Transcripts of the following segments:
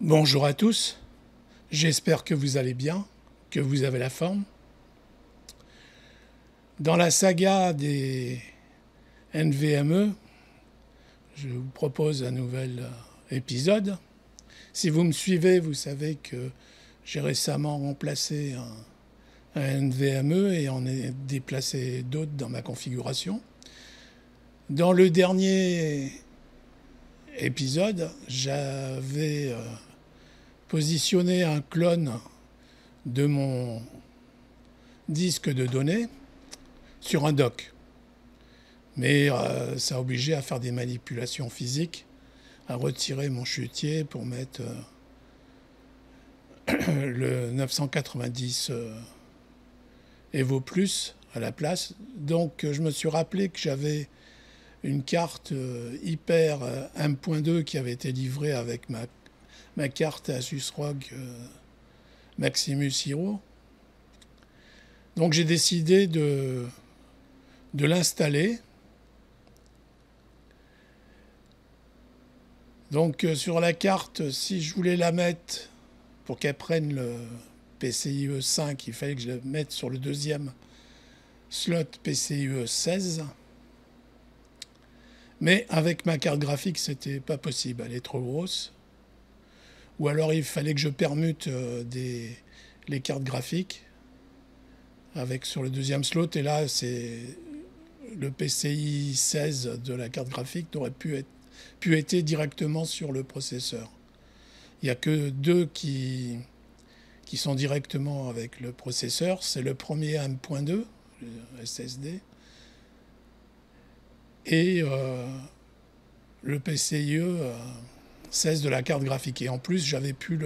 Bonjour à tous, j'espère que vous allez bien, que vous avez la forme. Dans la saga des NVMe, je vous propose un nouvel épisode. Si vous me suivez, vous savez que j'ai récemment remplacé un NVMe et en ai déplacé d'autres dans ma configuration. Dans le dernier épisode, j'avais positionné un clone de mon disque de données sur un dock. Mais ça a obligé à faire des manipulations physiques, à retirer mon chutier pour mettre le 990 Evo Plus à la place. Donc je me suis rappelé que j'avais une carte Hyper M.2 qui avait été livrée avec ma carte Asus ROG Maximus Hero. Donc j'ai décidé de l'installer. Donc sur la carte, si je voulais la mettre pour qu'elle prenne le PCIe 5, il fallait que je la mette sur le deuxième slot PCIe 16. Mais avec ma carte graphique, c'était pas possible, elle est trop grosse. Ou alors il fallait que je permute les cartes graphiques avec sur le deuxième slot. Et là, c'est le PCI 16 de la carte graphique n'aurait pu être directement sur le processeur. Il n'y a que deux qui sont directement avec le processeur. C'est le premier M.2, le SSD, et le PCIe 16 de la carte graphique. Et en plus, j'avais plus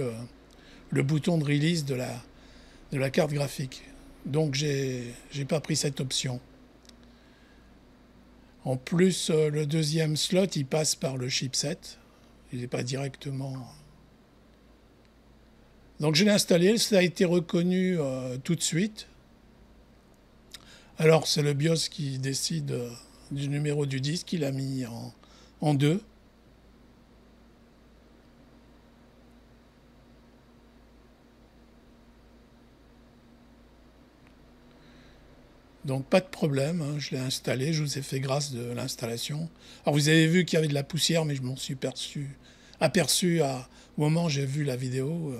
le bouton de release de la carte graphique. Donc, j'ai pas pris cette option. En plus, le deuxième slot, il passe par le chipset. Il n'est pas directement... Donc je l'ai installé, ça a été reconnu tout de suite. Alors c'est le BIOS qui décide du numéro du disque, il a mis en 2. Donc pas de problème, hein, je l'ai installé, je vous ai fait grâce de l'installation. Alors vous avez vu qu'il y avait de la poussière, mais je m'en suis aperçu au moment où j'ai vu la vidéo.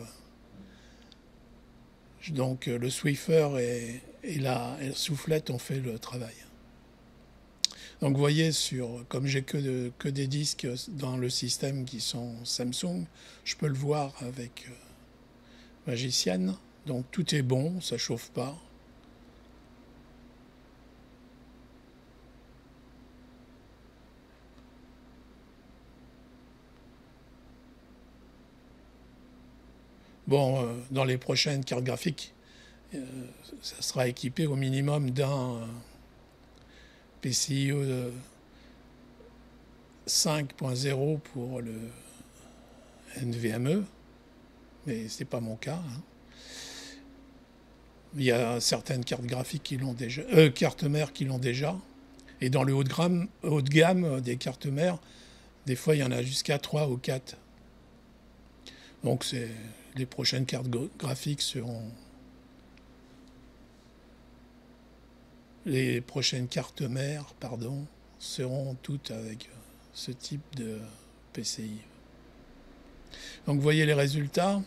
Donc le Swiffer et la soufflette ont fait le travail. Donc vous voyez, comme j'ai que des disques dans le système qui sont Samsung, je peux le voir avec Magician. Donc tout est bon, ça chauffe pas. Bon, dans les prochaines cartes graphiques, ça sera équipé au minimum d'un PCIe 5.0 pour le NVMe, mais ce n'est pas mon cas. Hein. Il y a certaines cartes graphiques qui l'ont déjà, cartes mères qui l'ont déjà. Et dans le haut de gamme des cartes mères, des fois il y en a jusqu'à 3 ou 4. Donc les prochaines cartes graphiques seront... Les prochaines cartes mères, pardon, seront toutes avec ce type de PCI. Donc vous voyez les résultats.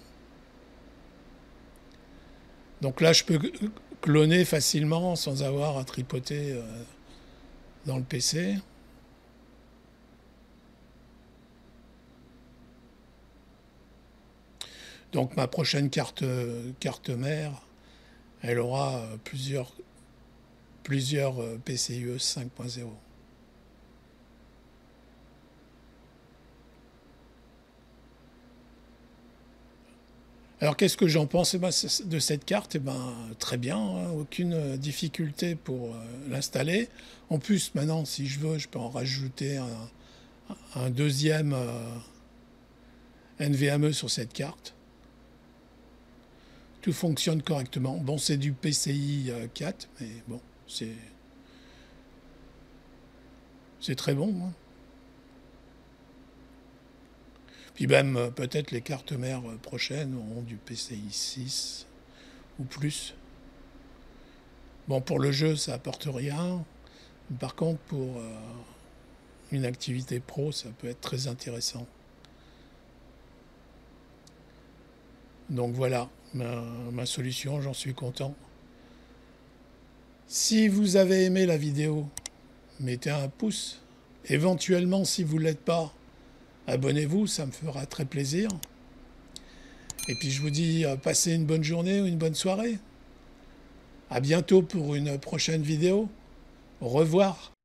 Donc là, je peux cloner facilement sans avoir à tripoter dans le PC. Donc ma prochaine carte mère, elle aura plusieurs PCIe 5.0. Alors qu'est-ce que j'en pense de cette carte? Très bien, hein, aucune difficulté pour l'installer. En plus, maintenant, si je veux, je peux en rajouter un deuxième NVMe sur cette carte. Tout fonctionne correctement. Bon, c'est du PCI 4, mais bon, c'est très bon. Hein. Puis même peut-être les cartes mères prochaines auront du PCI 6 ou plus. Bon, pour le jeu, ça apporte rien. Par contre, pour une activité pro, ça peut être très intéressant. Donc voilà, ma solution, j'en suis content. Si vous avez aimé la vidéo, mettez un pouce. Éventuellement, si vous ne l'êtes pas, abonnez-vous, ça me fera très plaisir. Et puis je vous dis, passez une bonne journée ou une bonne soirée. À bientôt pour une prochaine vidéo. Au revoir.